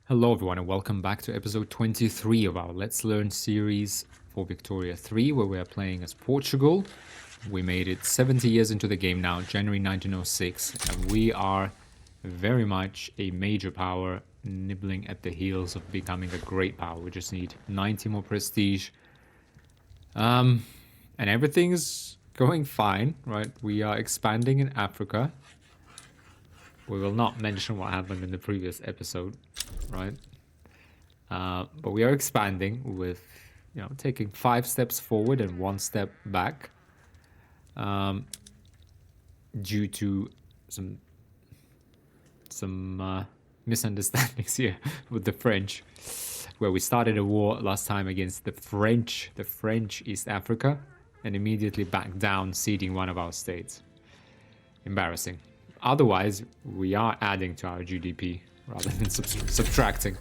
Hello everyone and welcome back to episode 23 of our Let's Learn series for Victoria 3, where we are playing as Portugal. We made it 70 years into the game now, January 1906, and we are very much a major power, nibbling at the heels of becoming a great power. We just need 90 more prestige. And everything is going fine, right? We are expanding in Africa. We will not mention what happened in the previous episode, right? But we are expanding with, taking 5 steps forward and 1 step back, due to some misunderstandings here with the French, where we started a war last time against the French East Africa, and immediately backed down, ceding one of our states. Embarrassing. Otherwise, we are adding to our GDP rather than subtracting.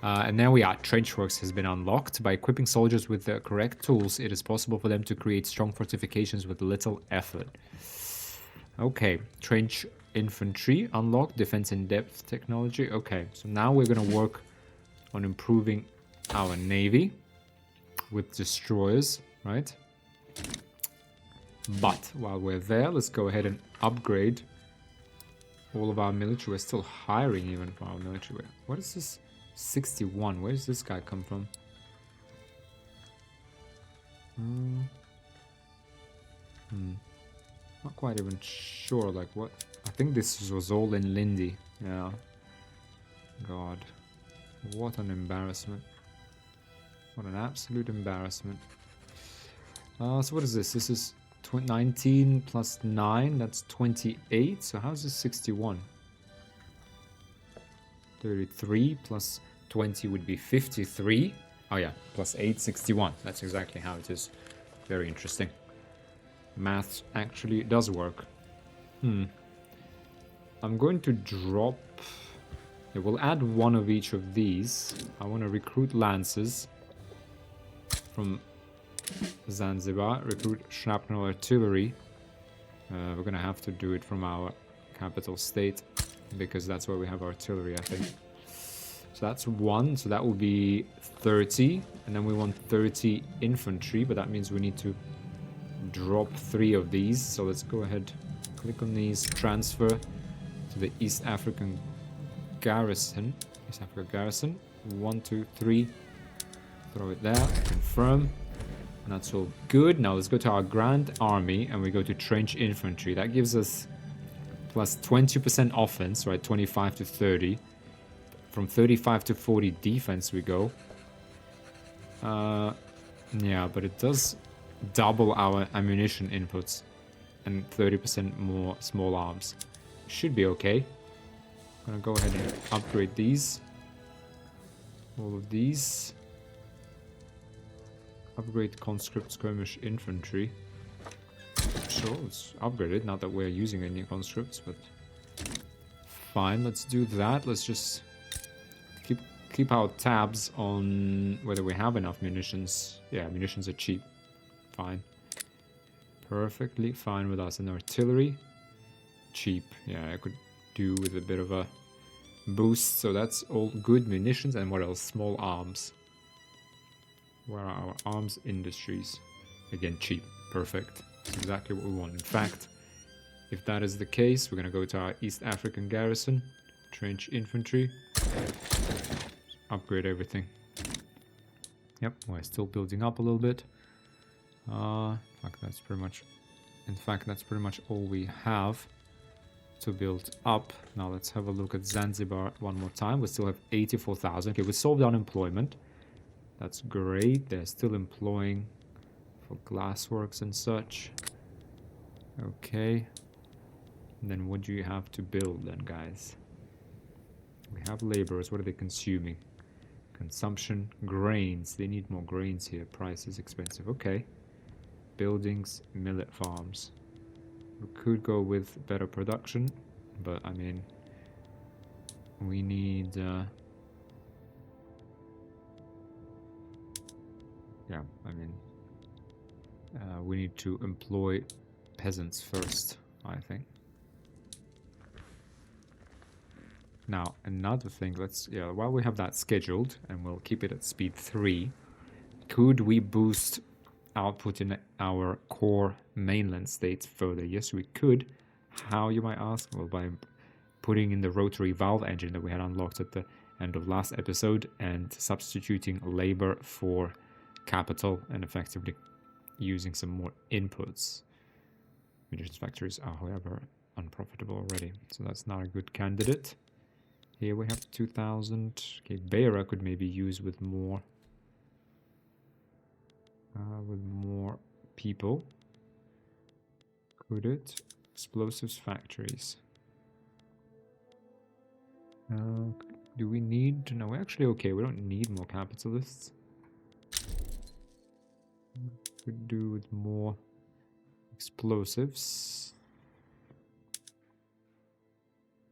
And there we are. Trench works has been unlocked. By equipping soldiers with the correct tools, it is possible for them to create strong fortifications with little effort. Okay, trench infantry unlocked. Defense in depth technology. Okay, so now we're going to work on improving our navy with destroyers, right? But while we're there, let's go ahead and upgrade all of our military. We're still hiring even for our military. What is this? 61. Where does this guy come from? Not quite even sure. Like what? I think this was all in Lindy. Yeah. God. What an embarrassment. What an absolute embarrassment. So what is this? This is 19 plus 9. That's 28. So how's this 61? 33 plus 20 would be 53. Oh yeah, plus 8, 61. That's exactly how it is. Very interesting. Math actually does work. I'm going to drop... Yeah, we'll add one of each of these. I want to recruit lancers from Zanzibar. Recruit shrapnel artillery. We're going to have to do it from our capital state, because that's where we have artillery, I think. So that's 1, so that will be 30, and then we want 30 infantry, but that means we need to drop 3 of these. So let's go ahead, click on these, transfer to the East African garrison. East Africa garrison. 1, 2, 3. Throw it there, confirm. And that's all good. Now let's go to our Grand Army, and we go to trench infantry. That gives us plus 20% offense, right? 25 to 30. From 35 to 40 defense we go. Yeah, but it does double our ammunition inputs and 30% more small arms. Should be okay. I'm gonna go ahead and upgrade these. All of these. Upgrade conscript skirmish infantry. Sure, let's upgrade it. Not that we're using any conscripts, but fine. Let's do that. Let's just keep our tabs on whether we have enough munitions. Yeah, munitions are cheap. Fine. Perfectly fine with us. And artillery, cheap. Yeah, I could do with a bit of a boost. So that's all good munitions. And what else? Small arms. Where are our arms industries? Again, cheap. Perfect. That's exactly what we want. In fact, if that is the case, we're going to go to our East African garrison. Trench infantry. Upgrade everything. Yep, we're still building up a little bit. In fact, that's pretty much all we have to build up. Now let's have a look at Zanzibar one more time. We still have 84,000. Okay, we solved unemployment. That's great. They're still employing for glassworks and such. Okay. And then what do you have to build then, guys? We have laborers. What are they consuming? Consumption, grains. They need more grains here. Price is expensive. Okay. Buildings, millet farms. We could go with better production, but I mean, we need... yeah, I mean, we need to employ peasants first, I think. Now, another thing, while we have that scheduled, and we'll keep it at speed 3, could we boost output in our core mainland states further? Yes, we could. How, you might ask? Well, by putting in the rotary valve engine that we had unlocked at the end of last episode and substituting labor for capital and effectively using some more inputs. Munitions factories are, however, unprofitable already, so that's not a good candidate. Here we have 2,000. Okay, Beira could maybe use with more people. Could it? Explosives factories. Do we need? No, we're actually okay. We don't need more capitalists. Could do with more explosives.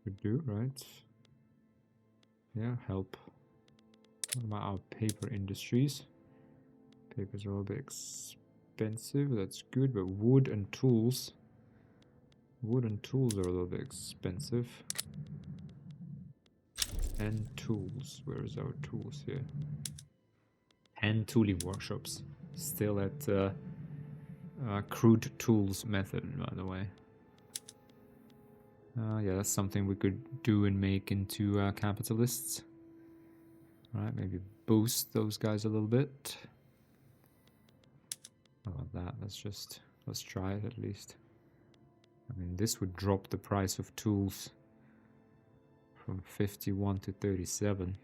Could do, right? Yeah, help. What about our paper industries? Papers are a little bit expensive. That's good, but wood and tools. Wood and tools are a little bit expensive. And tools. Where is our tools here? And tooling workshops. Still at crude tools method, by the way. Yeah, that's something we could do and make into capitalists. Right, maybe boost those guys a little bit. How about that? Let's try it at least. I mean, this would drop the price of tools from 51 to 37.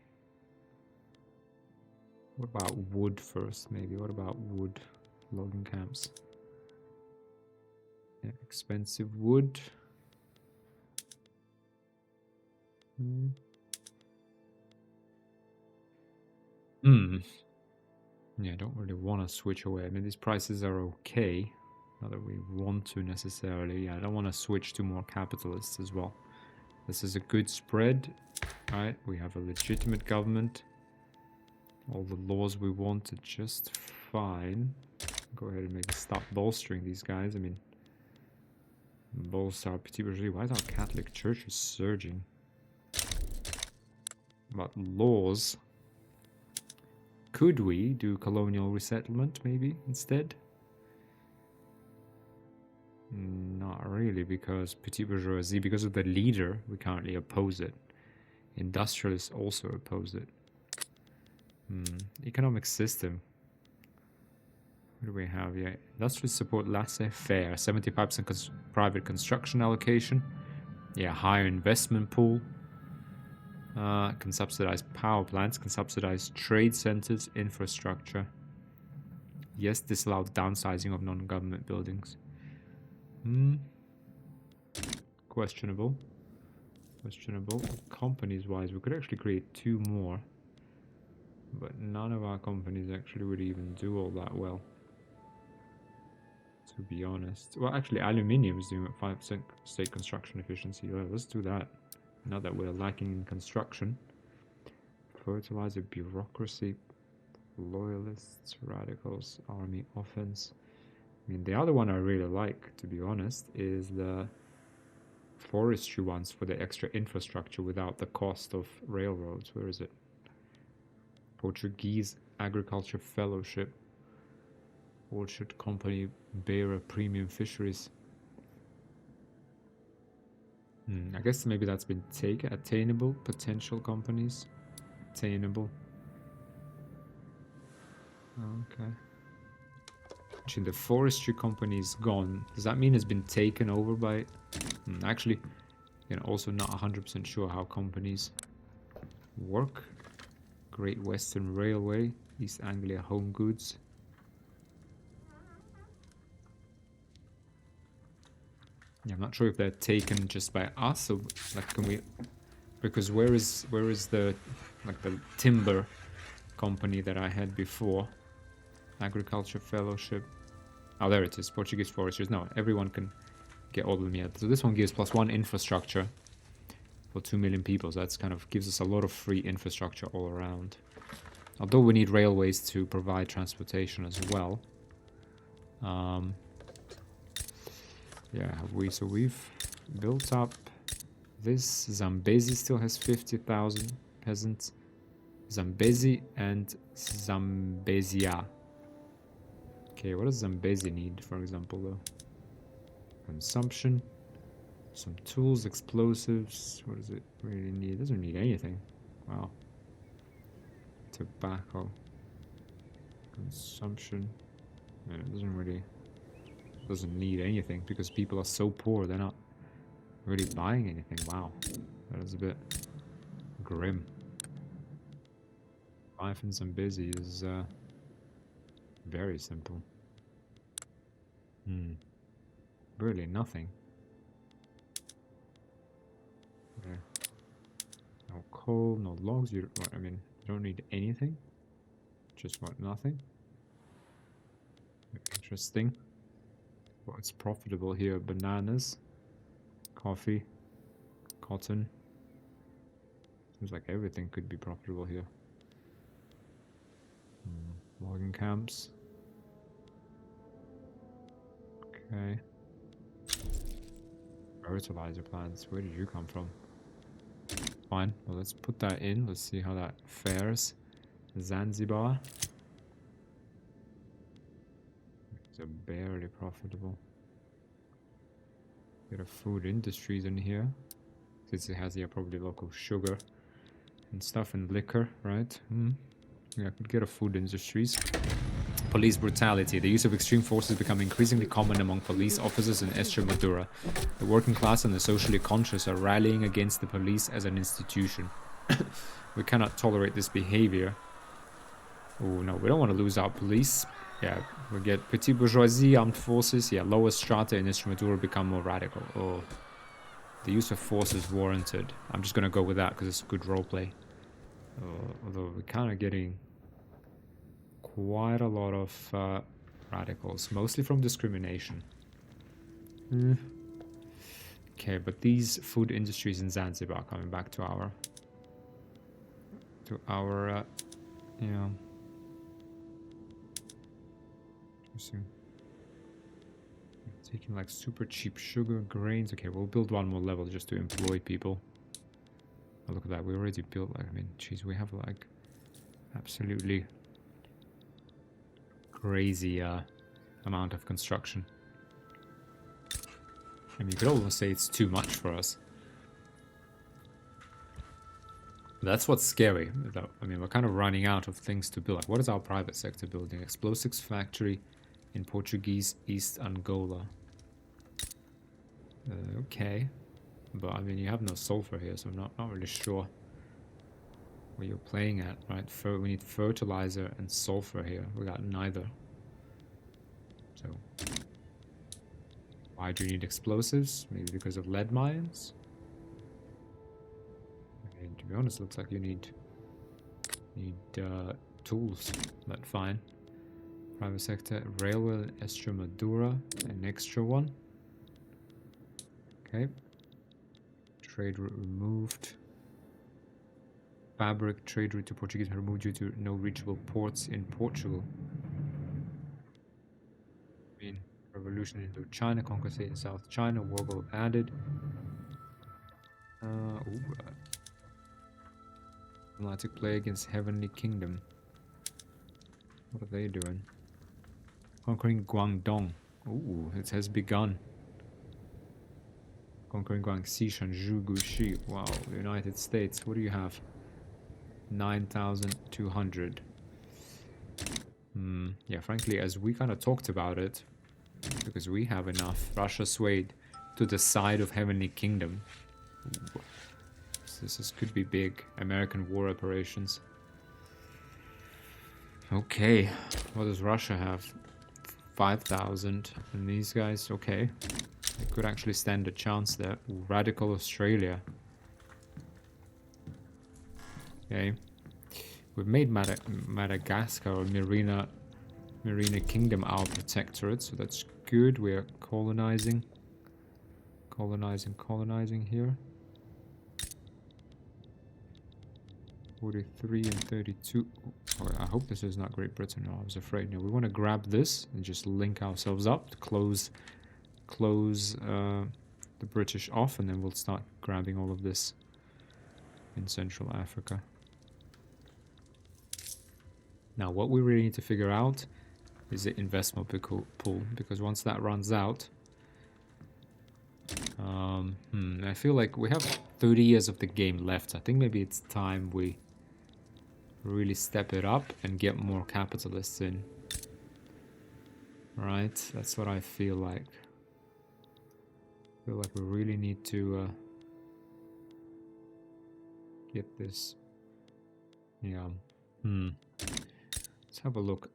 What about wood first, maybe? What about wood? Logging camps. Yeah, expensive wood. Yeah, I don't really want to switch away. I mean, these prices are okay. Not that we want to necessarily. I don't want to switch to more capitalists as well. This is a good spread. Right, we have a legitimate government. All the laws we want are just fine. Go ahead and maybe stop bolstering these guys. I mean, bolster petit bourgeoisie. Why is our Catholic Church surging? About laws. Could we do colonial resettlement maybe instead? Not really, because petit bourgeoisie, because of the leader, we currently oppose it. Industrialists also oppose it. Economic system. What do we have here? Industrialists support laissez-faire, 75% private construction allocation. Yeah, higher investment pool. Can subsidize power plants, can subsidize trade centers, infrastructure. Yes, disallow downsizing of non-government buildings. Questionable. Questionable. Companies-wise, we could actually create 2 more. But none of our companies actually would even do all that well. To be honest. Well, actually, aluminium is doing 5% state construction efficiency. Well, let's do that. Not that we're lacking in construction. Fertilizer, bureaucracy, loyalists, radicals, army, offense. I mean, the other one I really like, to be honest, is the forestry ones for the extra infrastructure without the cost of railroads. Where is it? Portuguese Agriculture Fellowship. Orchard Company, Beira Premium Fisheries. I guess maybe that's been taken. Attainable potential companies. Attainable. Okay. Actually, the forestry company is gone. Does that mean it's been taken over by... Actually, also not 100% sure how companies work. Great Western Railway, East Anglia Home Goods. Yeah, I'm not sure if they're taken just by us, or like, can we? Because where is the the timber company that I had before? Agriculture Fellowship. Oh, there it is. Portuguese foresters. No, everyone can get all of them yet. So this one gives +1 infrastructure for 2 million people. So that's kind of gives us a lot of free infrastructure all around. Although we need railways to provide transportation as well. Yeah, so we've built up This Zambezi still has 50,000 peasants. Zambezi and Zambezia. Okay, what does Zambezi need, for example, though? Consumption. Some tools, explosives. What does it really need? It doesn't need anything. Wow. Tobacco. Consumption. Yeah, it doesn't need anything because people are so poor, they're not really buying anything. Wow. That is a bit grim. Life in Zambezi is very simple. Really nothing. Okay. No coal, no logs. You don't need anything. Just want nothing. Interesting. What's profitable here? Bananas, coffee, cotton. Seems like everything could be profitable here. Logging camps. Okay. Fertilizer plants. Where did you come from? Fine. Well, let's put that in. Let's see how that fares. Zanzibar. These are barely profitable. Bit of food industries in here. Since it has here probably local sugar and stuff and liquor, right? Yeah, I could get a food industries. Police brutality. The use of extreme force is becoming increasingly common among police officers in Extremadura. The working class and the socially conscious are rallying against the police as an institution. We cannot tolerate this behavior. Oh no, we don't want to lose our police. Yeah, we get petit bourgeoisie, armed forces. Yeah, lower strata in Extremadura become more radical. Oh, the use of force is warranted. I'm just gonna go with that because it's a good roleplay. Although we're kind of getting quite a lot of radicals, mostly from discrimination. Okay, but these food industries in Zanzibar, coming back to our yeah. Interesting. Taking like super cheap sugar, grains. Okay, we'll build one more level just to employ people. Oh, look at that, we already built, like, I mean, geez, we have like absolutely crazy amount of construction. I mean, you could almost say it's too much for us. That's what's scary, though. I mean, we're kind of running out of things to build. Like, what is our private sector building? Explosives factory in Portuguese East Angola. Okay. But, I mean, you have no sulfur here, so I'm not really sure what you're playing at, right? We need fertilizer and sulfur here. We got neither. So, why do you need explosives? Maybe because of lead mines? I mean, to be honest, looks like you need tools. But fine. Private sector, railway, Extremadura, an extra one. Okay. Trade route removed. Fabric trade route to Portuguese removed due to no reachable ports in Portugal. I mean, revolution in China, conquest in South China, war goal added. Atlantic play against Heavenly Kingdom. What are they doing? Conquering Guangdong. Ooh, it has begun. Conquering Guangxi, Shanzhou, Guxi. Wow, the United States. What do you have? 9,200. Yeah, frankly, as we kind of talked about it, because we have enough, Russia swayed to the side of Heavenly Kingdom. Ooh. This could be big. American war operations. Okay, what does Russia have? 5,000. And these guys, okay. They could actually stand a chance there. Ooh, radical Australia. Okay. We've made Madagascar or Marina Kingdom our protectorate, so that's good. We are colonizing. Colonizing here. 43 and 32. Oh, I hope this is not Great Britain. No, I was afraid. No, we want to grab this and just link ourselves up to close the British off, and then we'll start grabbing all of this in Central Africa. Now, what we really need to figure out is the investment pool, because once that runs out, I feel like we have 30 years of the game left. I think maybe it's time we really step it up and get more capitalists in. Right? That's what I feel like. I feel like we really need to get this. Yeah. Let's have a look.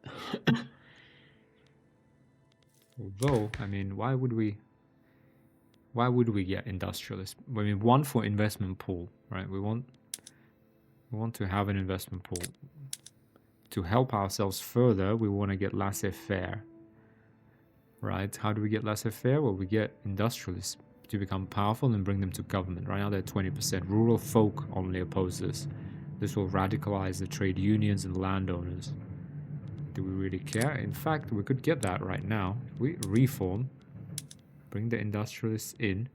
Although, I mean, why would we get industrialists? I mean, one, for investment pool, right? We want to have an investment pool. To help ourselves further, we want to get laissez-faire. Right? How do we get laissez-faire? Well, we get industrialists to become powerful and bring them to government. Right now they're 20%. Rural folk only oppose this. This will radicalize the trade unions and landowners. Do we really care? In fact, we could get that right now. If we reform, bring the industrialists in.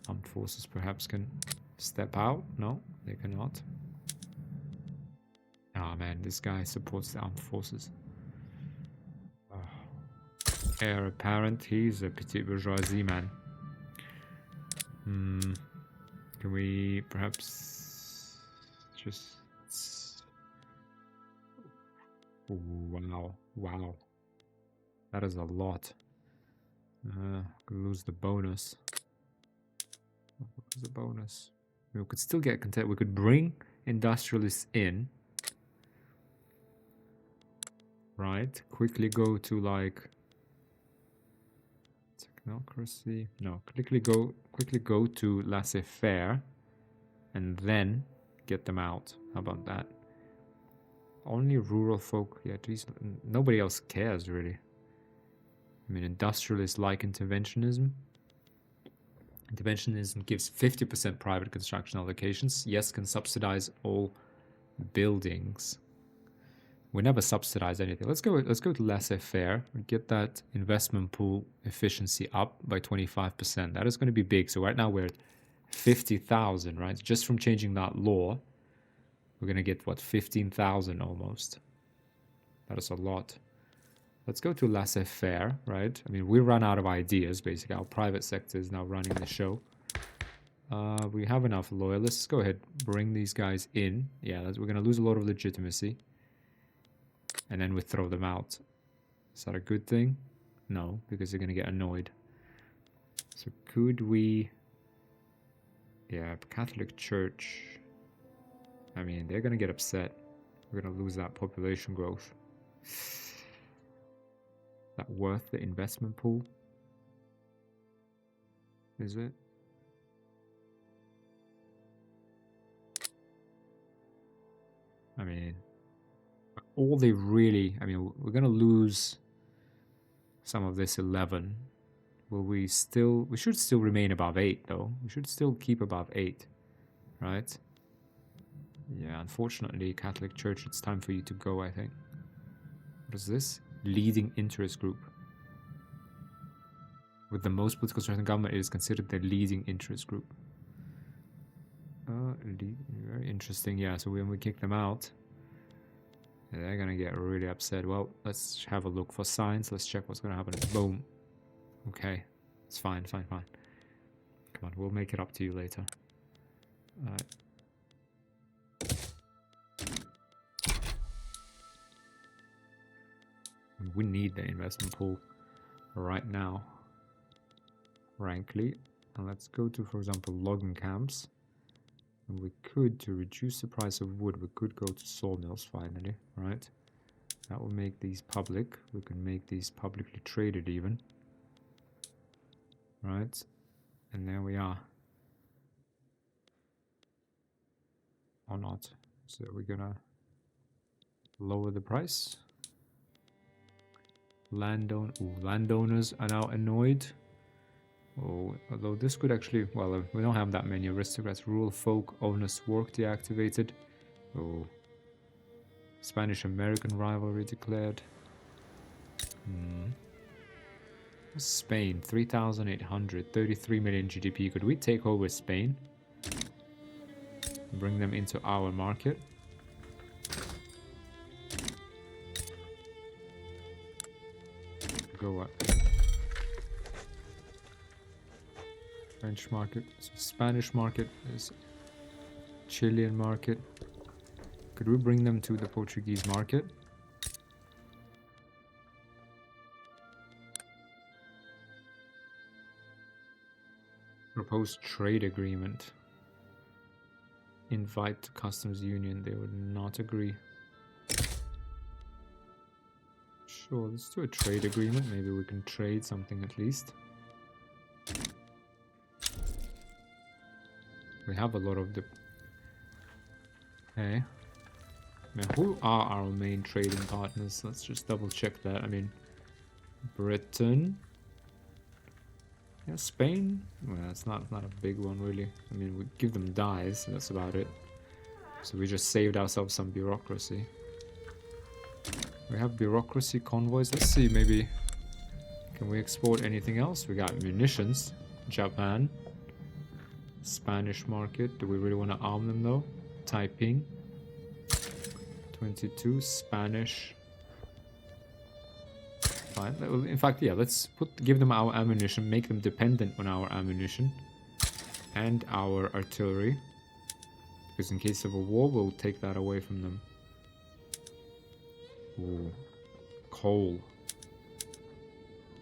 Armed forces perhaps can step out. No, they cannot. Oh man, this guy supports the armed forces. Heir apparent, he's a petite bourgeoisie man. Can we perhaps just... Wow. That is a lot. Could lose the bonus. What was the bonus? We could still get content. We could bring industrialists in. Right? Quickly go to like... Technocracy. No, quickly go to laissez-faire and then get them out. How about that? Only rural folk. Yeah, geez, nobody else cares really. I mean, industrialists like interventionism. Interventionism gives 50% private construction allocations. Yes, can subsidize all buildings. We never subsidize anything. Let's go to laissez-faire. Get that investment pool efficiency up by 25%. That is going to be big. So right now we're at 50,000, right? Just from changing that law, we're going to get, what, 15,000 almost. That is a lot. Let's go to laissez-faire, right? I mean, we run out of ideas, basically. Our private sector is now running the show. We have enough loyalists. Let's go ahead, bring these guys in. Yeah, we're going to lose a lot of legitimacy. And then we throw them out. Is that a good thing? No, because they're going to get annoyed. So could we... Yeah, Catholic Church. I mean, they're going to get upset. We're going to lose that population growth. Is that worth the investment pool? Is it? I mean... all they really... I mean, we're going to lose some of this 11. Will we still... we should still remain above 8, though. We should still keep above 8. Right? Yeah, unfortunately, Catholic Church, it's time for you to go, I think. What is this? Leading interest group. With the most political strength in government, it is considered the leading interest group. Very interesting. Yeah, so when we kick them out... they're gonna get really upset. Well, let's have a look for signs. Let's check what's gonna happen. Boom. Okay. It's fine. Come on, we'll make it up to you later. Alright. We need the investment pool right now. Frankly. And let's go to, for example, logging camps. And we could, to reduce the price of wood, we could go to sawmills finally, right? That will make these public. We can make these publicly traded even. Right? And there we are. Or not. So we're gonna lower the price. Landowners are now annoyed. Oh, although this could actually... well, we don't have that many aristocrats. Rural folk, owners work deactivated. Oh. Spanish-American rivalry declared. Spain, 3,800, 33 million GDP. Could we take over Spain? Bring them into our market? Go what? French market, so Spanish market, is Chilean market. Could we bring them to the Portuguese market? Proposed trade agreement. Invite to customs union. They would not agree. Sure, let's do a trade agreement. Maybe we can trade something at least. We have a lot of the... Okay. Now, who are our main trading partners? Let's just double check that. I mean, Britain. Yeah, Spain. Well, it's not a big one really. I mean, we give them dyes. That's about it. So we just saved ourselves some bureaucracy. We have bureaucracy convoys. Let's see, maybe can we export anything else? We got munitions. Japan. Spanish market. Do we really want to arm them though? Taiping. 22. Spanish. Fine. In fact, yeah, let's give them our ammunition, make them dependent on our ammunition and our artillery. Because in case of a war, we'll take that away from them. Ooh. Coal.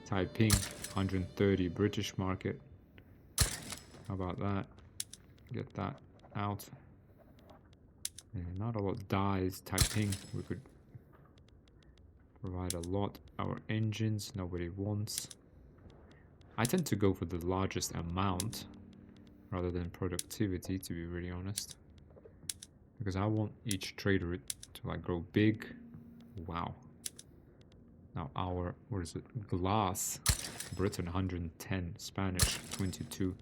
Taiping, 130. British market. How about that? Get that out. Yeah, not a lot dies. Taiping, we could provide a lot. Our engines, nobody wants. I tend to go for the largest amount rather than productivity, to be really honest. Because I want each trade route to like grow big. Wow. Now our, what is it? Glass. Britain 110. Spanish 22.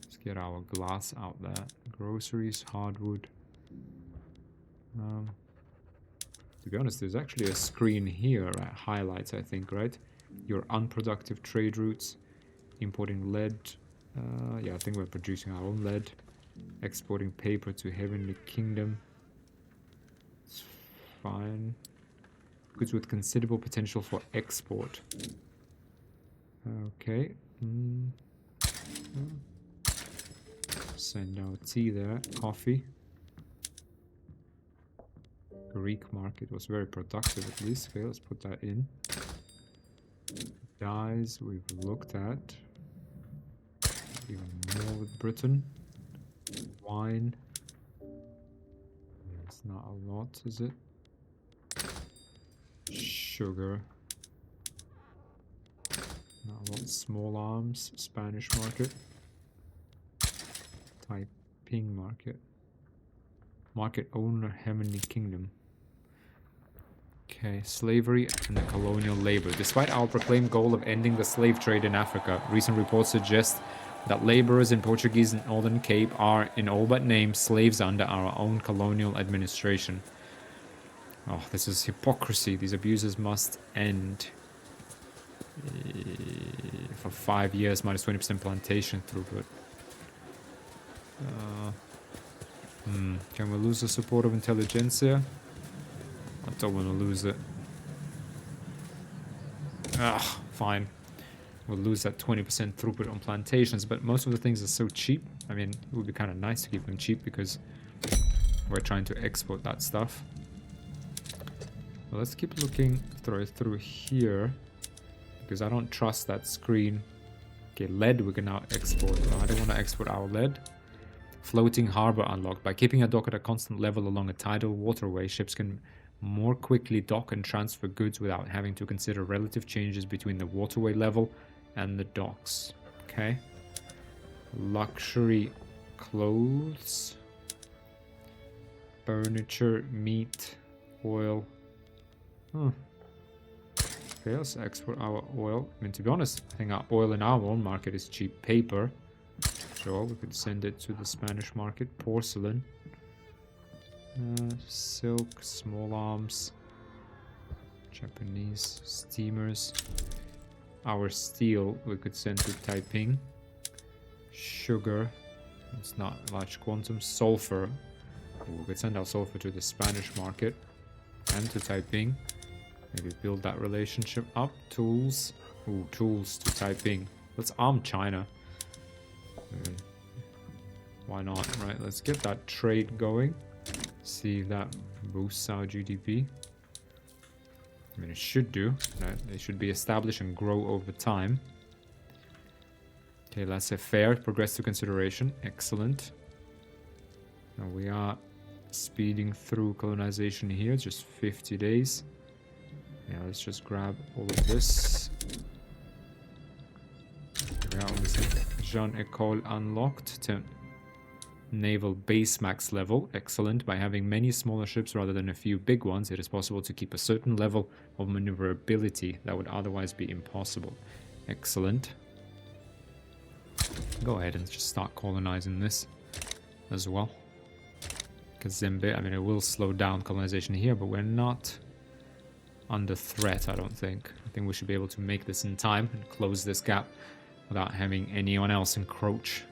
Let's get our glass out there. Groceries, hardwood. To be honest, there's actually a screen here that highlights, I think, right? Your unproductive trade routes. Importing lead. Yeah, I think we're producing our own lead. Exporting paper to Heavenly Kingdom. It's fine. Goods with considerable potential for export. Okay. Send out tea there. Coffee. Greek market was very productive at least. Okay, let's put that in. Dyes we've looked at. Even more with Britain. Wine. It's not a lot, is it? Sugar. Not a lot. Small arms. Spanish market. Taiping market. Market owner, Heavenly Kingdom. Okay, slavery and the colonial labor. Despite our proclaimed goal of ending the slave trade in Africa, recent reports suggest that laborers in Portuguese and Northern Cape are, in all but name, slaves under our own colonial administration. Oh, this is hypocrisy. These abuses must end. For 5 years, minus 20% plantation throughput. Can we lose the support of intelligentsia? I don't want to lose it. Fine. We'll lose that 20% throughput on plantations, but most of the things are so cheap. I mean, it would be kind of nice to keep them cheap because we're trying to export that stuff. Well, let's keep looking through here because I don't trust that screen. Okay, lead we can now export. No, I don't want to export our lead. Floating harbor unlocked. By keeping a dock at a constant level along a tidal waterway, ships can more quickly dock and transfer goods without having to consider relative changes between the waterway level and the docks. Okay. Luxury clothes. Furniture, meat, oil. Okay, let's export our oil. I mean, to be honest, I think our oil in our own market is cheap. Paper. Sure, we could send it to the Spanish market. Porcelain. Silk, small arms. Japanese steamers. Our steel we could send to Taiping. Sugar, it's not large quantum. Sulfur, we could send our sulfur to the Spanish market and to Taiping. Maybe build that relationship up. Tools, tools to Taiping. Let's arm China. Why not, right? Let's get that trade going. See if that boosts our GDP. I mean, it should do. Right? They should be established and grow over time. Okay, laissez-faire, progress to consideration. Excellent. Now we are speeding through colonization here, just 50 days. Yeah, let's just grab all of this. We are obviously Jean Ecole unlocked to naval base max level. Excellent. By having many smaller ships rather than a few big ones, it is possible to keep a certain level of maneuverability that would otherwise be impossible. Excellent. Go ahead and just start colonizing this as well. Kazembe, I mean, it will slow down colonization here, but we're not under threat, I don't think. I think we should be able to make this in time and close this gap without having anyone else encroach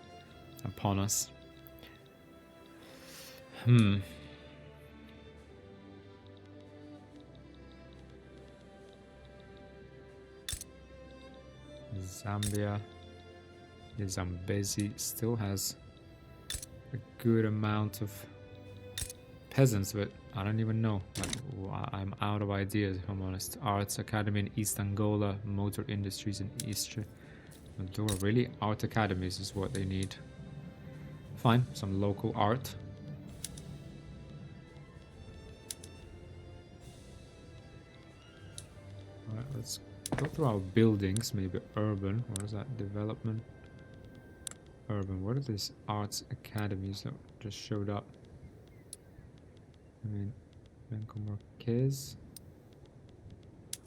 upon us. Zambia, the Zambezi still has a good amount of peasants, but I don't even know. Like, I'm out of ideas, if I'm honest. Arts Academy in East Angola, motor industries in East Madura. Really? Art academies is what they need. Fine, some local art. Alright, let's go through our buildings. Maybe urban. What is that? Development. Urban. What are these arts academies that just showed up? I mean, Banco Marquez.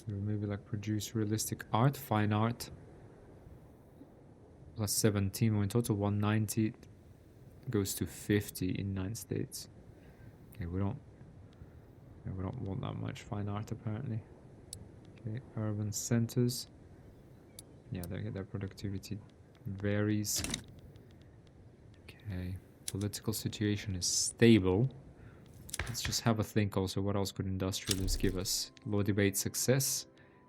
Maybe like produce realistic art, fine art. Plus 17, in total 190 goes to 50 in 9 states. Okay, we don't want that much fine art apparently. Okay, urban centers. Yeah, their productivity varies. Okay, political situation is stable. Let's just have a think also, what else could industrialists give us? Low debate success.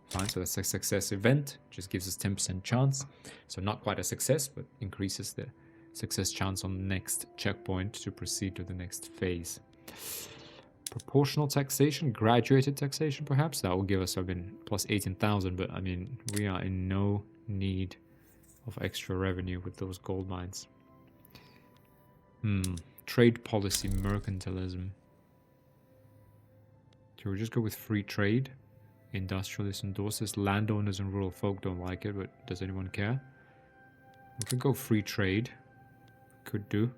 Fine, so that's a success event, just gives us 10% chance. So not quite a success, but increases the success chance on the next checkpoint to proceed to the next phase. Proportional taxation, graduated taxation perhaps, that will give us, plus 18,000, but I mean, we are in no need of extra revenue with those gold mines. Trade policy, mercantilism. Should we just go with free trade? Industrialists endorse this. Landowners and rural folk don't like it, but does anyone care? We could go free trade. Could do.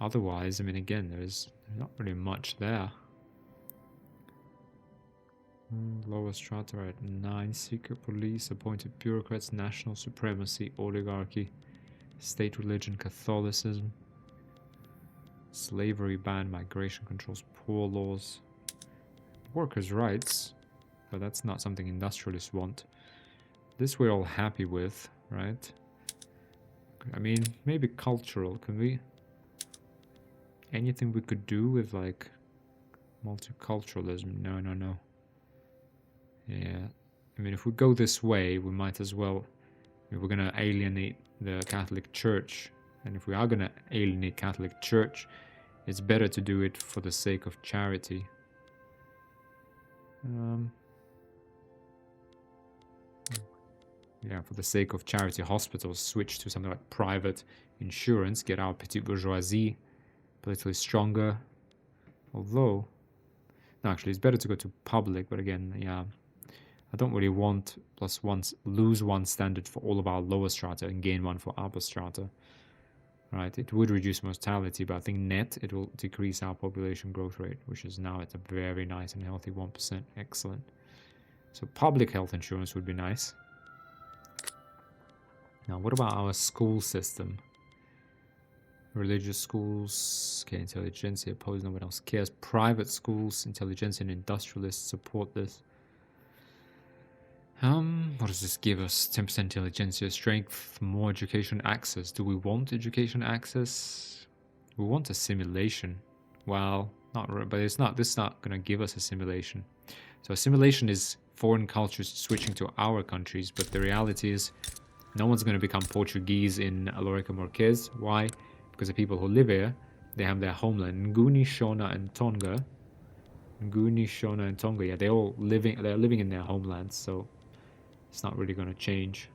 Otherwise, I mean, again, there's not really much there. Lower strata at 9. Secret police, appointed bureaucrats, national supremacy, oligarchy, state religion, Catholicism, slavery ban, migration controls, poor laws, workers' rights, but that's not something industrialists want. This we're all happy with, right? I mean, maybe cultural. Can we... anything we could do with, like, multiculturalism? No. Yeah. I mean, if we go this way, we might as well... if we're going to alienate the Catholic Church, and if we are going to alienate Catholic Church, it's better to do it for the sake of charity. Yeah, for the sake of charity, hospitals switch to something like private insurance, get our petite bourgeoisie politically stronger. Although, no, actually, it's better to go to public, but again, yeah, I don't really want lose one standard for all of our lower strata and gain one for upper strata. Right, it would reduce mortality, but I think net it will decrease our population growth rate, which is now at a very nice and healthy 1%. Excellent. So public health insurance would be nice. Now, what about our school system? Religious schools, okay, intelligentsia opposed, no one else cares. Private schools, intelligentsia and industrialists support this. What does this give us? 10% intelligentsia, strength, more education access. Do we want education access? We want assimilation. Well, not really, but it's not. This is not gonna give us assimilation. So assimilation is foreign cultures switching to our countries, but the reality is no one's gonna become Portuguese in Alorica Marquez. Why? Because the people who live here, they have their homeland. Nguni, Shona, and Tonga. Nguni, Shona, and Tonga. Yeah, they're living in their homelands, so it's not really going to change.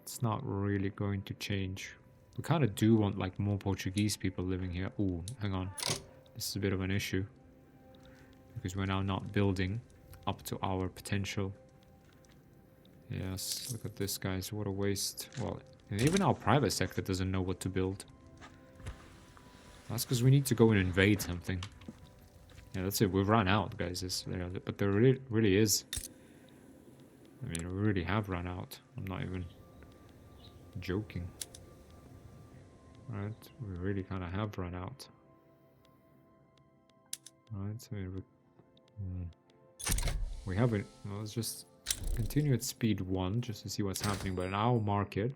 It's not really going to change. We kind of do want like more Portuguese people living here. Ooh, hang on. This is a bit of an issue. Because we're now not building up to our potential. Yes, look at this, guys. What a waste. Well, and even our private sector doesn't know what to build. That's because we need to go and invade something. Yeah, that's it. We've run out, guys. But there really is. I mean, we really have run out. I'm not even joking. Right? We really kind of have run out. Right? So we haven't. Well, let's just continue at speed 1 just to see what's happening. But in our market,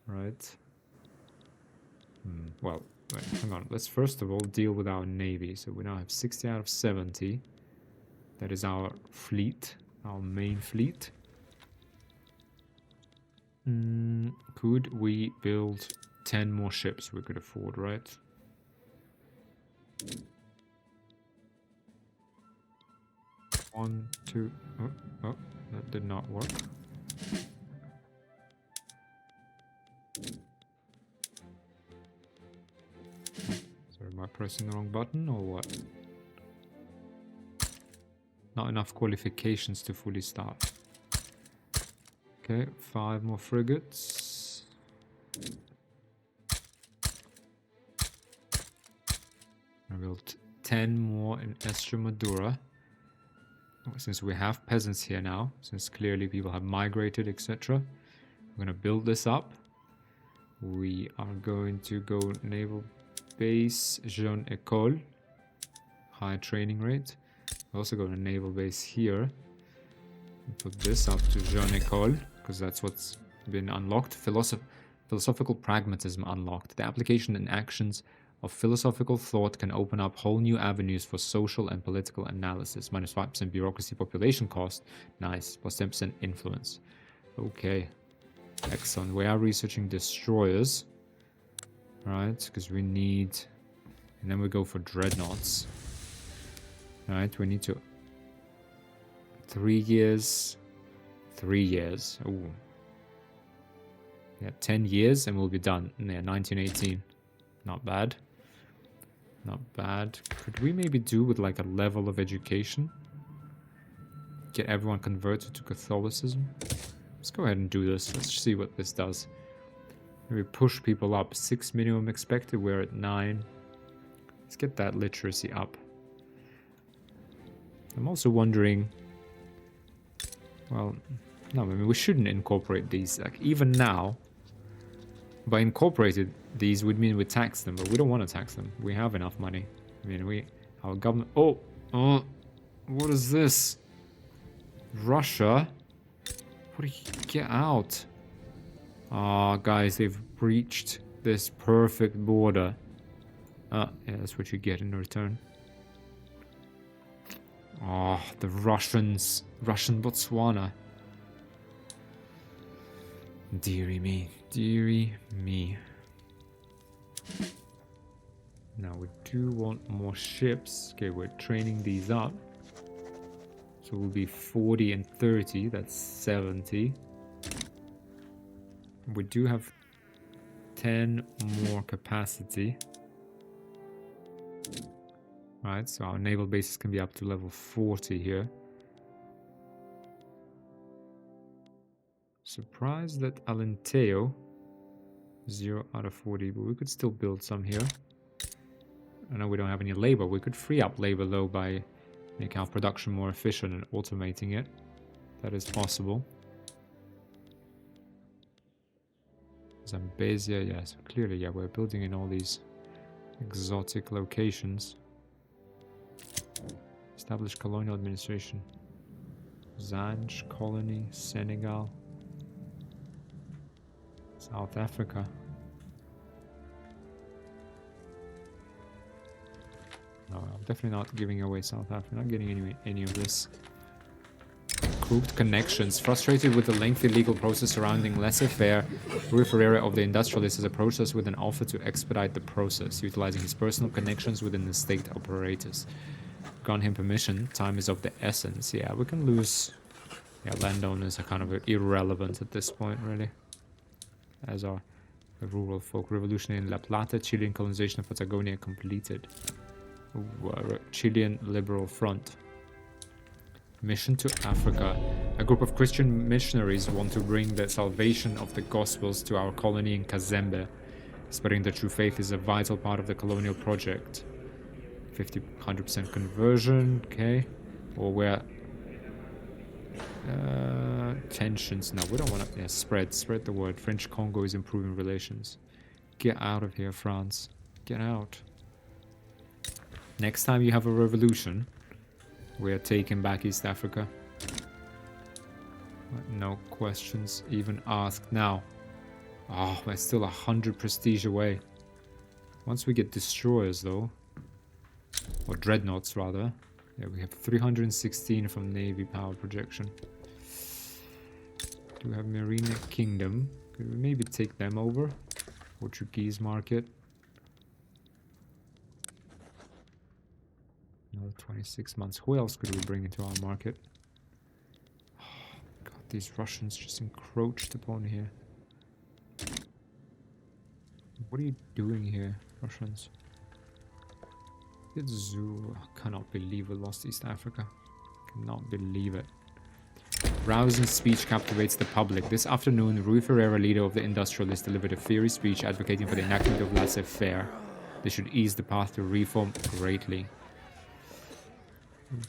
right? Well, wait, hang on. Let's first of all deal with our navy. So we now have 60 out of 70. That is our fleet. Our main fleet. Could we build 10 more ships? We could afford, right? One, two. Oh, that did not work. Sorry, am I pressing the wrong button or what? Not enough qualifications to fully start. Okay, 5 more frigates. I built 10 more in Estremadura. Since we have peasants here now, since clearly people have migrated, etc. We're going to build this up. We are going to go naval base Jeune École. High training rate. We also got a naval base here. Put this up to Jeune École, because that's what's been unlocked. Philosophical pragmatism unlocked. The application and actions of philosophical thought can open up whole new avenues for social and political analysis. -5% bureaucracy population cost. Nice. Plus 10% influence. Okay. Excellent. We are researching destroyers. Right, because we need... And then we go for dreadnoughts. Alright, we need to... 3 years. 3 years. Ooh. Yeah, 10 years and we'll be done. Yeah, 1918. Not bad. Not bad. Could we maybe do with like a level of education? Get everyone converted to Catholicism? Let's go ahead and do this. Let's see what this does. Maybe push people up. 6 minimum expected. We're at 9. Let's get that literacy up. I'm also wondering... Well, no, I mean, we shouldn't incorporate these. Like, even now, by incorporated these would mean we tax them, but we don't want to tax them. We have enough money. I mean, our government... Oh! What is this? Russia? What do you... Get out! Ah, guys, they've breached this perfect border. Yeah, that's what you get in return. Oh, the Russians. Russian Botswana. Dearie me. Dearie me. Now, we do want more ships. Okay, we're training these up. So we'll be 40 and 30. That's 70. We do have 10 more capacity. Right, so our naval bases can be up to level 40 here. Surprised that Alenteo 0 out of 40, but we could still build some here. I know we don't have any labor. We could free up labor though by making our production more efficient and automating it. That is possible. Zambezia, yes, clearly, yeah, we're building in all these exotic locations. Establish colonial administration. Zanj colony, Senegal, South Africa. No, I'm definitely not giving away South Africa. Not getting any of this. Crooked connections. Frustrated with the lengthy legal process surrounding laissez-faire, Rui Ferreira of the Industrialist has approached us with an offer to expedite the process, utilizing his personal connections within the state operators. Grant him permission. Time is of the essence. Yeah, we can lose. Yeah, landowners are kind of irrelevant at this point, really. As are the rural folk. Revolution in La Plata. Chilean colonization of Patagonia completed. Ooh, Chilean Liberal Front. Mission to Africa. A group of Christian missionaries want to bring the salvation of the Gospels to our colony in Kazembe. Spreading the true faith is a vital part of the colonial project. 100% conversion, okay. Or where... tensions. No, we don't want to... Yeah, spread the word. French Congo is improving relations. Get out of here, France. Get out. Next time you have a revolution... We are taking back East Africa. No questions even asked. Now, oh, we're still 100 prestige away. Once we get destroyers, though, or dreadnoughts rather, yeah, we have 316 from Navy power projection. Do we have Marina Kingdom? Could we maybe take them over? Portuguese market. Another 26 months. Who else could we bring into our market? Oh, God, these Russians just encroached upon here. What are you doing here, Russians? It's Zoo. I cannot believe we lost East Africa. Cannot believe it. Rousing speech captivates the public. This afternoon, Rui Ferreira, leader of the Industrialists, delivered a fiery speech advocating for the enactment of laissez-faire. This should ease the path to reform greatly.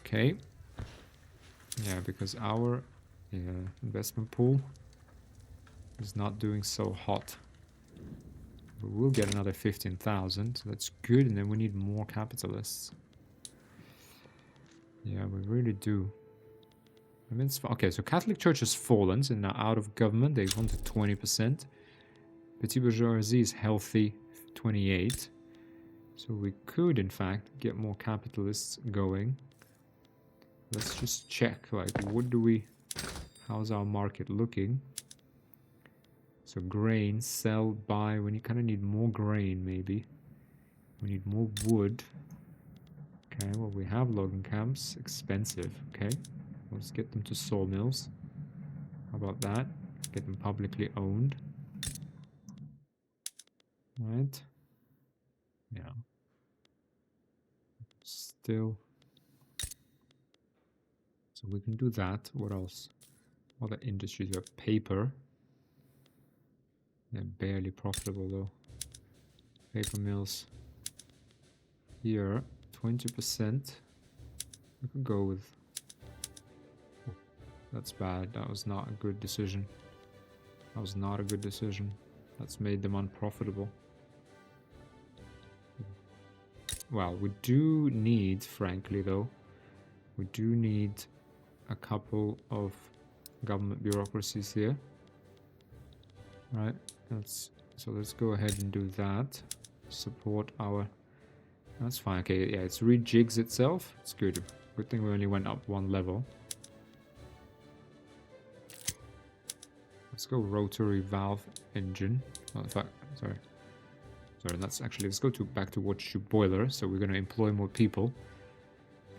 Okay. Yeah, because our investment pool is not doing so hot. But we'll get another 15,000. So that's good. And then we need more capitalists. Yeah, we really do. I mean, it's okay, so Catholic Church has fallen and now out of government. They've gone to 20%. Petit bourgeoisie is healthy, 28. So we could, in fact, get more capitalists going. Let's just check, like, what do we... How's our market looking? So grain, sell, buy. We kind of need more grain, maybe. We need more wood. Okay, well, we have logging camps. Expensive, okay. Let's get them to sawmills. How about that? Get them publicly owned. Right. Yeah. Still... So we can do that. What else? Other industries. We have paper. They're barely profitable though. Paper mills. Here, 20%. We could go with... Oh, that's bad. That was not a good decision. That was not a good decision. That's made them unprofitable. Well, we do need, frankly though, we do need a couple of government bureaucracies here. Right, so let's go ahead and do that. Support our... That's fine. Okay, yeah, it's rejigs itself. It's good. Good thing we only went up one level. Let's go rotary valve engine. Oh, in fact, sorry, that's actually... Let's go back to water tube boiler. So we're going to employ more people.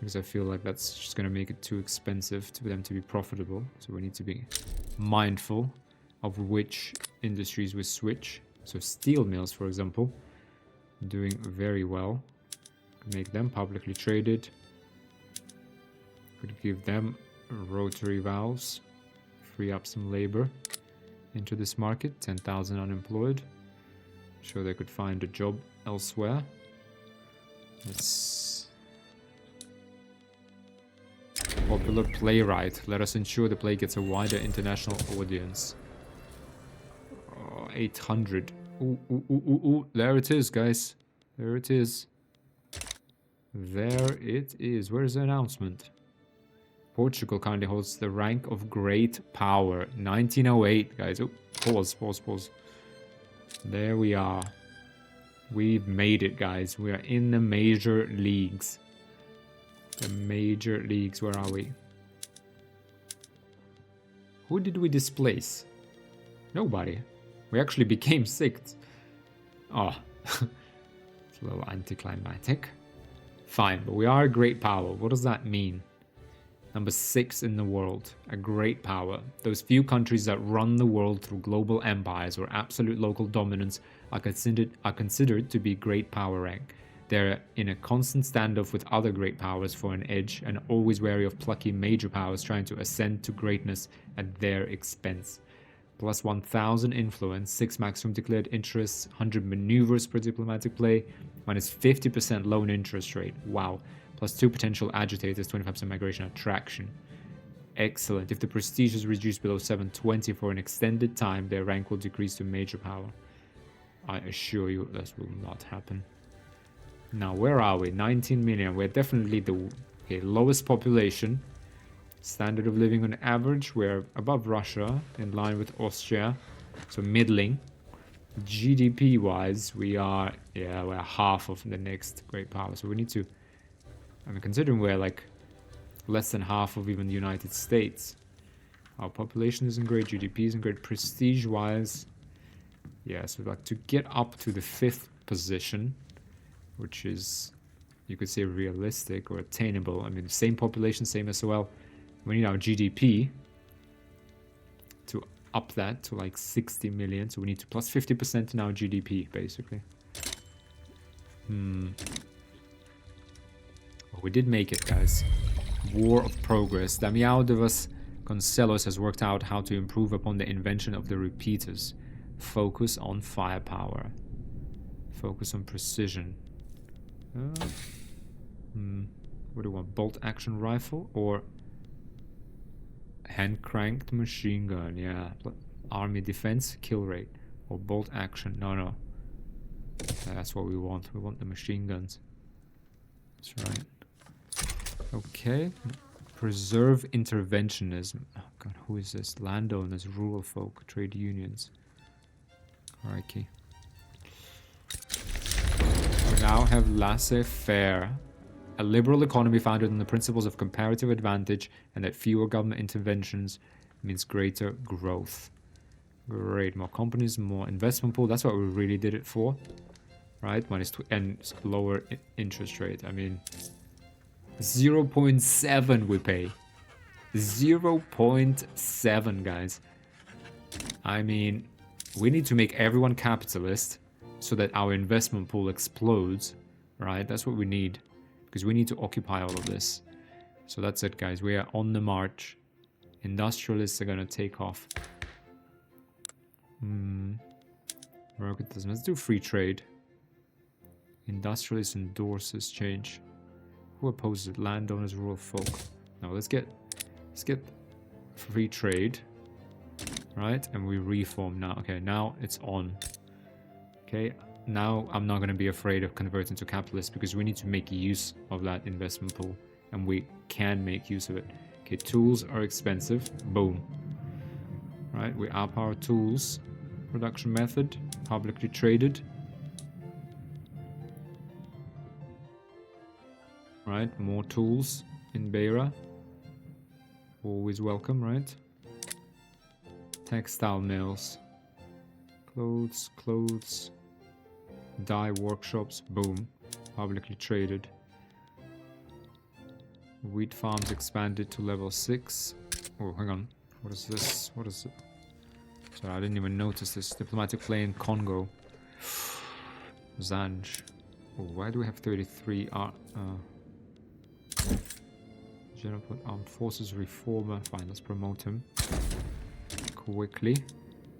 Because I feel like that's just going to make it too expensive for them to be profitable. So we need to be mindful of which industries we switch. So steel mills, for example, doing very well. Could make them publicly traded. Could give them rotary valves. Free up some labor into this market. 10,000 unemployed. Sure they could find a job elsewhere. Let's... Popular playwright. Let us ensure the play gets a wider international audience. Oh, 800. Ooh, ooh, ooh, ooh, ooh. There it is, guys. There it is. There it is. Where's the announcement? Portugal currently holds the rank of great power. 1908, guys. Oh, pause. There we are. We've made it, guys. We are in the major leagues. The major leagues. Where are we? Who did we displace? Nobody. We actually became sixth. Oh. It's a little anticlimactic. Fine, but we are a great power. What does that mean? Number 6 in the world. A great power. Those few countries that run the world through global empires or absolute local dominance are considered to be great power rank. They're in a constant standoff with other great powers for an edge and always wary of plucky major powers trying to ascend to greatness at their expense. Plus 1000 influence, 6 maximum declared interests, 100 maneuvers per diplomatic play, minus 50% loan interest rate. Wow. Plus 2 potential agitators, 25% migration attraction. Excellent. If the prestige is reduced below 720 for an extended time, their rank will decrease to major power. I assure you this will not happen. Now, where are we? 19 million. We're definitely the lowest population. Standard of living on average, we're above Russia, in line with Austria. So middling. GDP wise, we're half of the next great power. So we need to, I mean, considering we're like less than half of even the United States. Our population isn't great, GDP isn't great, prestige wise. Yeah, so like to get up to the 5th position, which is, you could say, realistic or attainable. I mean, same population, same SOL. We need our GDP to up that to like 60 million. So we need to plus 50% in our GDP, basically. Well, we did make it, guys. War of Progress. Damião de Vasconcelos has worked out how to improve upon the invention of the repeaters. Focus on firepower. Focus on precision. What do we want? Bolt action rifle or hand cranked machine gun? Yeah. Army defense kill rate or bolt action. No. That's what we want. We want the machine guns. That's right. Okay. Preserve interventionism. Oh god, who is this? Landowners, rural folk, trade unions. Crikey. We now have laissez-faire, a liberal economy founded on the principles of comparative advantage and that fewer government interventions means greater growth. Great, more companies, more investment pool. That's what we really did it for, right? And lower interest rate. I mean, 0.7 we pay. 0.7, guys. I mean, we need to make everyone capitalist so that our investment pool explodes, right? That's what we need, because we need to occupy all of this. So that's it, guys. We are on the march. Industrialists are gonna take off. Let's do free trade. Industrialists endorses change. Who opposes it? Landowners, rural folk. No, let's get free trade, right? And we reform now. Okay, now it's on. Okay, now I'm not going to be afraid of converting to capitalist because we need to make use of that investment pool, and we can make use of it. Okay, tools are expensive. Boom. Right, we up our tools. Production method, publicly traded. Right, more tools in Beira. Always welcome, right? Textile mills. Clothes. Dye workshops, boom. Publicly traded. Wheat farms expanded to level 6. Oh, hang on. What is this? What is it? Sorry, I didn't even notice this. Diplomatic play in Congo. Zanj. Oh, why do we have 33? General Armed Forces Reformer. Fine, let's promote him quickly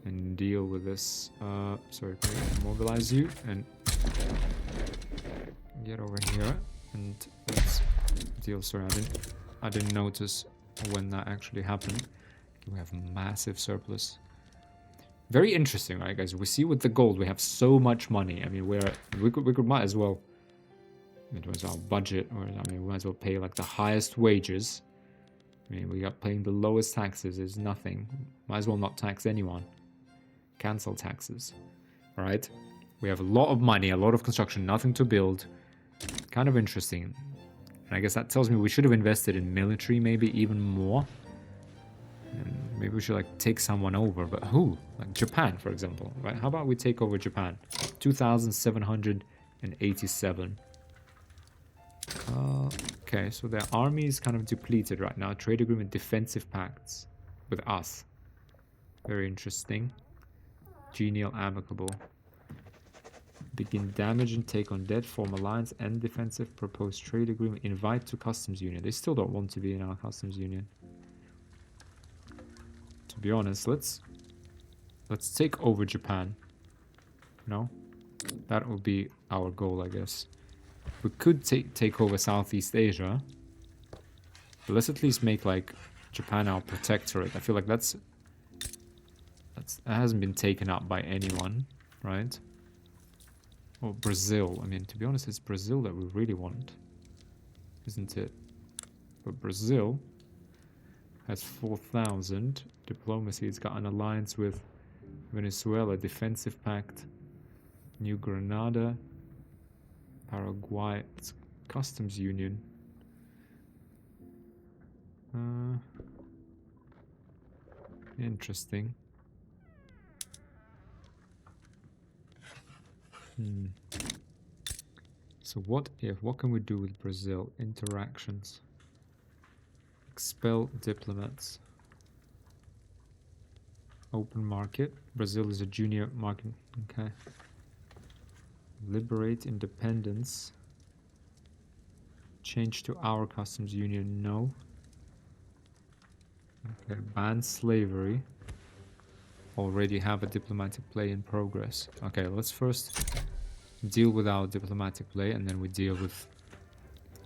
and deal with this. Sorry, can we mobilize you and get over here and let's deal. Sorry, I didn't notice when that actually happened. We have massive surplus. Very interesting, right, guys? We see with the gold we have so much money. I mean, we could might as well. It was our budget, or I mean, we might as well pay like the highest wages I mean, we got paying the lowest taxes is nothing. Might as well not tax anyone. Cancel taxes. Alright? We have a lot of money, a lot of construction, nothing to build. Kind of interesting. And I guess that tells me we should have invested in military, maybe even more. And maybe we should like take someone over, but who? Like Japan, for example, right? How about we take over Japan? 2,787. Okay, so their army is kind of depleted right now. Trade agreement, defensive pacts with us. Very interesting. Genial, amicable. Begin damage and take on debt, form alliance, end defensive, propose trade agreement, invite to customs union. They still don't want to be in our customs union. To be honest, let's take over Japan. No? That would be our goal, I guess. We could take over Southeast Asia. But let's at least make like Japan our protectorate. I feel like that hasn't been taken up by anyone, right? Or Brazil. I mean, to be honest, it's Brazil that we really want, isn't it? But Brazil has 4,000 diplomacy. It's got an alliance with Venezuela, defensive pact, New Granada, Paraguay. It's customs union. Interesting. So what can we do with Brazil? Interactions. Expel diplomats. Open market. Brazil is a junior market. Okay. Liberate independence. Change to our customs union. No. Okay. Ban slavery. Already have a diplomatic play in progress. Okay, let's first deal with our diplomatic play, and then we deal with,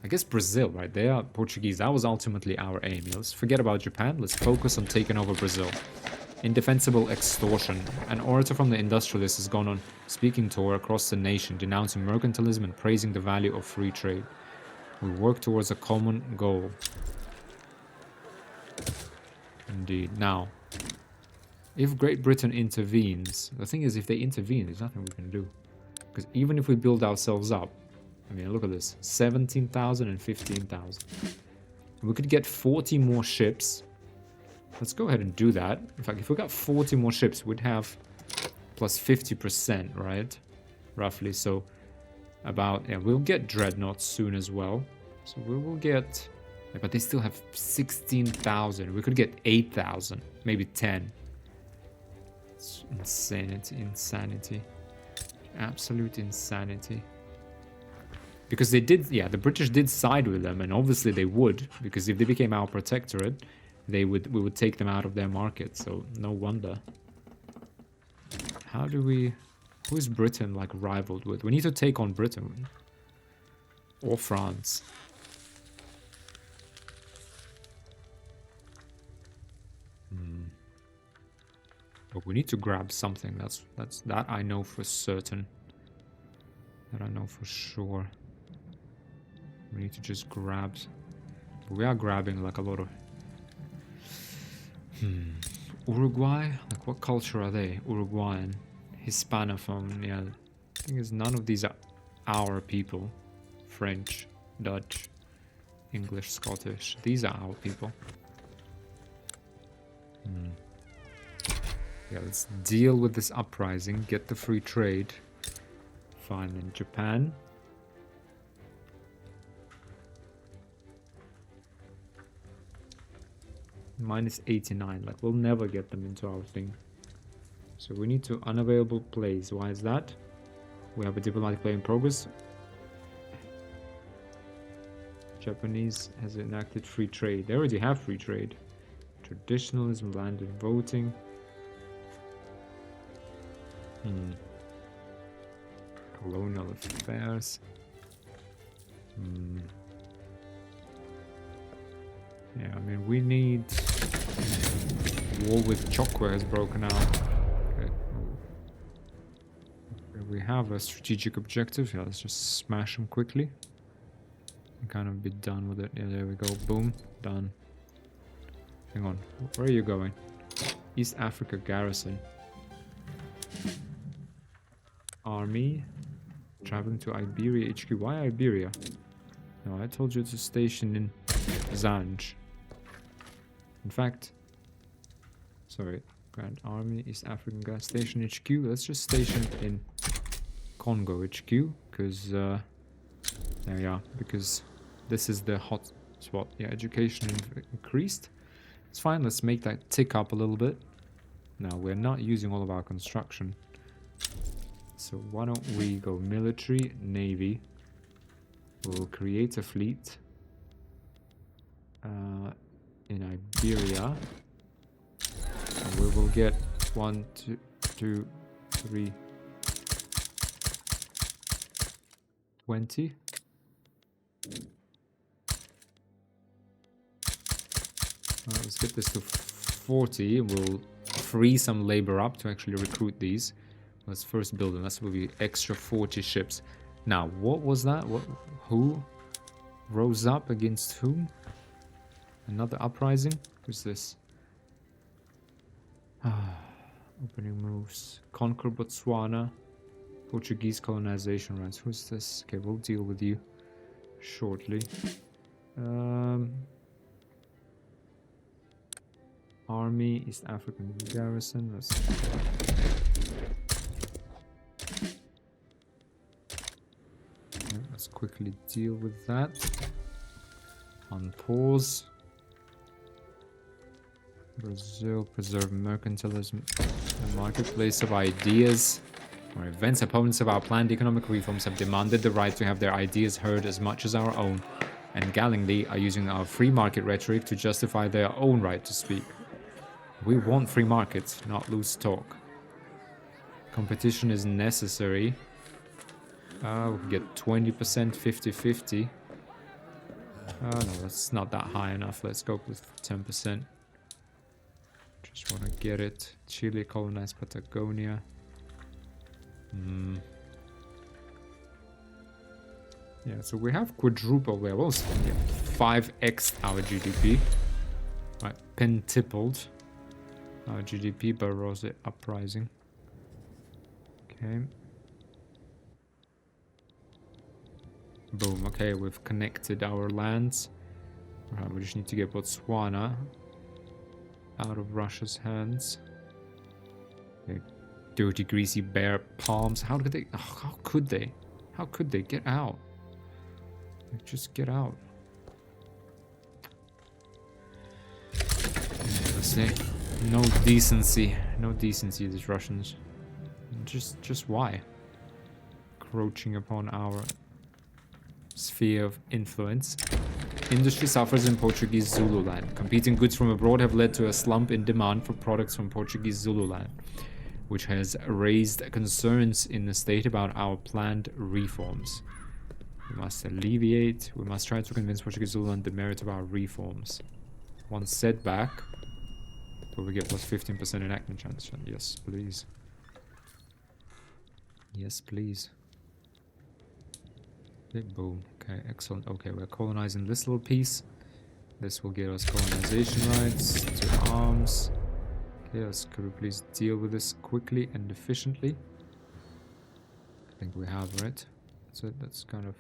I guess, Brazil, right? They are Portuguese. That was ultimately our aim. Let's forget about Japan. Let's focus on taking over Brazil. Indefensible extortion. An orator from the industrialists has gone on speaking tour across the nation, denouncing mercantilism and praising the value of free trade. We work towards a common goal. Indeed. Now, if Great Britain intervenes, the thing is, if they intervene, there's nothing we can do. Because even if we build ourselves up, I mean, look at this, 17,000 and 15,000. We could get 40 more ships. Let's go ahead and do that. In fact, if we got 40 more ships, we'd have plus 50%, right? Roughly, so about, yeah, we'll get dreadnoughts soon as well. So we will get, yeah, but they still have 16,000. We could get 8,000, maybe 10. It's insanity. Absolute insanity. Because they did, yeah, the British did side with them, and obviously they would, because if they became our protectorate, we would take them out of their market, so no wonder. Who is Britain like rivaled with? We need to take on Britain. Or France. But we need to grab something. That I know for certain. That I know for sure. We need to just grab. We are grabbing like a lot of. Uruguay? Like what culture are they? Uruguayan, Hispanophone. Yeah, the thing is, none of these are our people. French, Dutch, English, Scottish. These are our people. Yeah, let's deal with this uprising, get the free trade. Fine, in Japan. Minus 89, like we'll never get them into our thing. So we need to unavailable plays. Why is that? We have a diplomatic play in progress. Japanese has enacted free trade. They already have free trade. Traditionalism, land and voting. Colonial affairs. Yeah, I mean, we need... War with Chokwe has broken out. Okay. We have a strategic objective. Yeah, let's just smash them quickly. And kind of be done with it. Yeah, there we go. Boom. Done. Hang on, where are you going? East Africa Garrison. Army. Traveling to Iberia HQ. Why Iberia? No, I told you to station in Zanj. In fact... Sorry. Grand Army, East African Gas Station HQ. Let's just station in Congo HQ. Because... there we are. Because this is the hot spot. Yeah, education increased. It's fine, let's make that tick up a little bit. Now, we're not using all of our construction. So why don't we go military, navy. We'll create a fleet. In Iberia. And we will get 1, 2, 3, 20. Let's get this to 40. We'll free some labor up to actually recruit these. Let's first build them. That will be extra 40 ships. Now, what was that? Who rose up against whom? Another uprising? Who's this? Opening moves. Conquer Botswana. Portuguese colonization rights. Who's this? Okay, we'll deal with you shortly. Army, East African Garrison. Let's quickly deal with that. On pause. Brazil, preserve mercantilism. The marketplace of ideas. Or events, opponents of our planned economic reforms have demanded the right to have their ideas heard as much as our own, and gallantly are using our free market rhetoric to justify their own right to speak. We want free markets, not loose talk. Competition is necessary. We can get 20%, 50-50. No, that's not that high enough. Let's go with 10%. Just want to get it. Chile colonized Patagonia. Yeah, so we have quadruple levels. Yeah, 5x our GDP. Right, pentupled our GDP, Barroso uprising. Okay. Boom, okay, we've connected our lands. Right, we just need to get Botswana out of Russia's hands. Okay. Dirty, greasy bear palms. How could they? Oh, how could they? How could they get out? Like, just get out. Let's say no decency. No decency, these Russians. Just why? Encroaching upon our sphere of influence. Industry suffers in Portuguese Zululand. Competing goods from abroad have led to a slump in demand for products from Portuguese Zululand, which has raised concerns in the state about our planned reforms. We must alleviate, we must try to convince Portuguese Zululand the merit of our reforms. One setback, but we get plus 15% enactment chance. Yes, please. Yes, please. Okay, boom. Okay, excellent. Okay, we're colonizing this little piece. This will get us colonization rights to arms. Okay, could we please deal with this quickly and efficiently? I think we have, right? That's it. That's kind of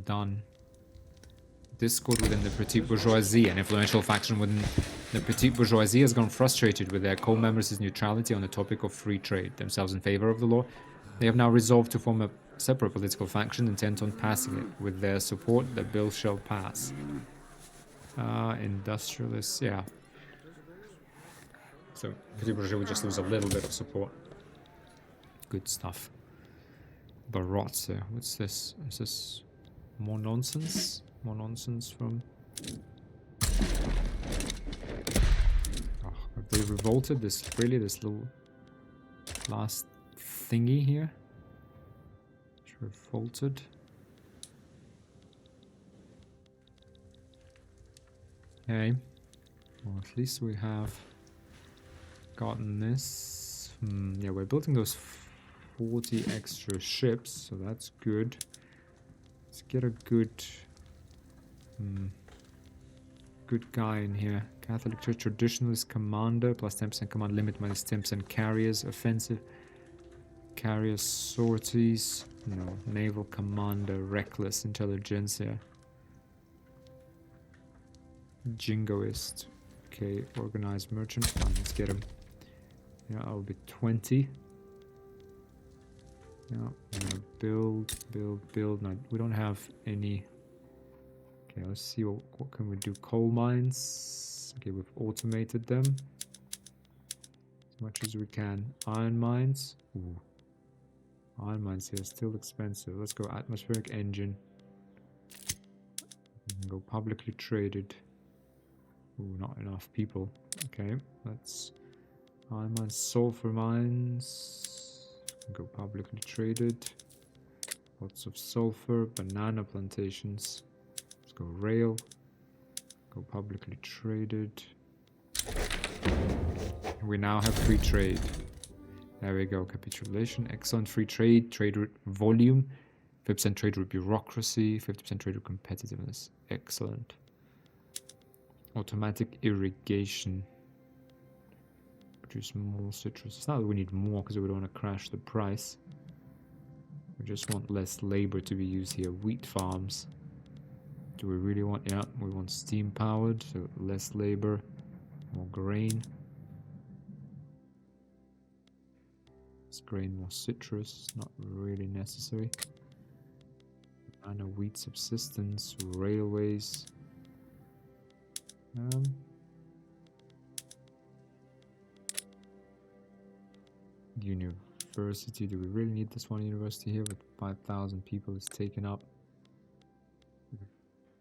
done. Discord within the petite bourgeoisie. An influential faction within the petite bourgeoisie has gone frustrated with their co-members' neutrality on the topic of free trade. Themselves in favor of the law, they have now resolved to form a separate political faction intent on passing it. With their support, the bill shall pass. Industrialists, yeah. So, Petit Bourgeois would just lose a little bit of support. Good stuff. Barotze, what's this? Is this more nonsense? More nonsense from... Oh, have they revolted? This little last thingy here? It's revolted. Okay. Well, at least we have gotten this. Yeah, we're building those 40 extra ships, so that's good. Let's get a good good guy in here. Catholic Church Traditionalist Commander, plus 10% command limit, minus 10% carriers, offensive. Carrier sorties. No. Naval Commander, reckless intelligentsia. Jingoist. Okay, organized merchant. Fine, let's get him. Yeah, I'll be 20. Yeah, I'm gonna build. No, we don't have any. Okay, let's see what can we do. Coal mines. Okay, we've automated them as much as we can. Iron mines. Ooh. Iron mines here, still expensive. Let's go atmospheric engine. We can go publicly traded. Ooh, not enough people. Okay, let's iron mines, sulfur mines. Go publicly traded. Lots of sulfur, banana plantations. Let's go rail. Go publicly traded. We now have free trade. There we go, capitulation. Excellent free trade, trade volume, 50% trade with bureaucracy, 50% trade with competitiveness. Excellent. Automatic irrigation. Produce more citrus. It's not that we need more because we don't want to crash the price. We just want less labor to be used here. Wheat farms. Do we really want... Yeah, we want steam powered, so less labor, more grain. Grain, more citrus, not really necessary. Banana, wheat subsistence, railways. University, do we really need this one university here with 5,000 people? It's taken up.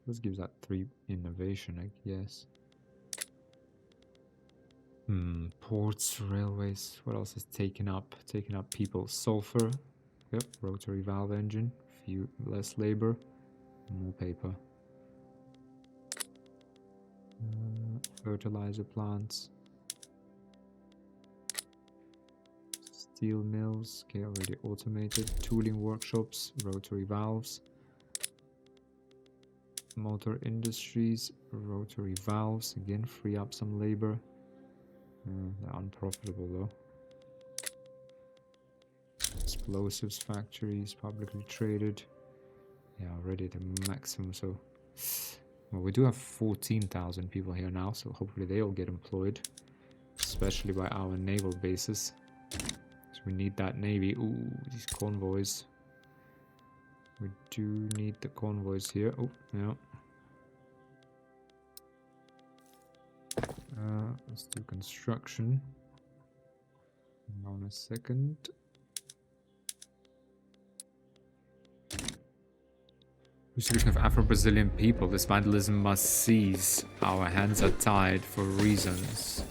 This gives that 3 innovation, I guess. Ports, railways, what else is taken up? Taken up people. Sulfur. Yep, rotary valve engine. Few less labor. More paper. Fertilizer plants. Steel mills. Okay, already automated. Tooling workshops. Rotary valves. Motor industries. Rotary valves. Again, free up some labor. They're unprofitable though. Explosives factories, publicly traded. Yeah, already the maximum. So, well, we do have 14,000 people here now, so hopefully they all get employed, especially by our naval bases. So we need that navy. Ooh, these convoys. We do need the convoys here. Oh, yeah. Let's do construction. Hang on a second. Restriction of Afro-Brazilian people. This vandalism must cease. Our hands are tied for reasons.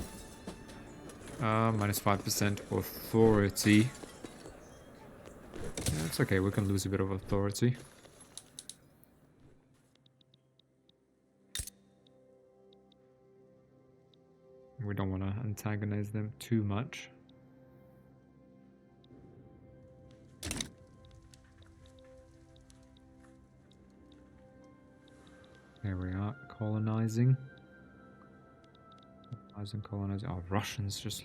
Minus 5% authority. Yeah, it's okay. We can lose a bit of authority. We don't want to antagonize them too much. There we are, colonizing. Colonizing. Oh, Russians just...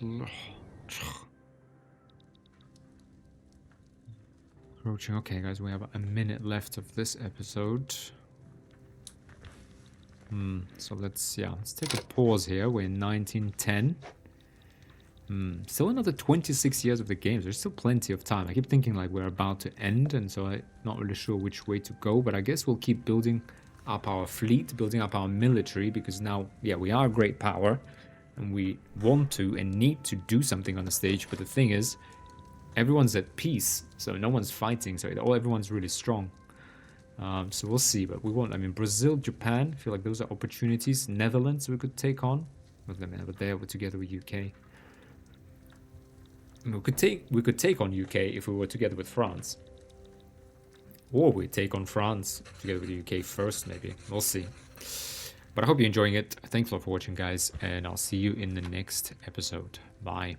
Approaching. Okay, guys, we have a minute left of this episode. So let's take a pause here. We're in 1910. Still another 26 years of the games. There's still plenty of time. I keep thinking like we're about to end, and so I'm not really sure which way to go, but I guess we'll keep building up our fleet, building up our military, because now, yeah, we are a great power, and we want to and need to do something on the stage, but the thing is, everyone's at peace, so no one's fighting, so everyone's really strong. So we'll see, but we won't. I mean, Brazil, Japan, I feel like those are opportunities. Netherlands we could take on. But there we're together with UK. I mean, we could take on UK if we were together with France. Or we'd take on France together with the UK first, maybe. We'll see. But I hope you're enjoying it. Thanks a lot for watching, guys, and I'll see you in the next episode. Bye.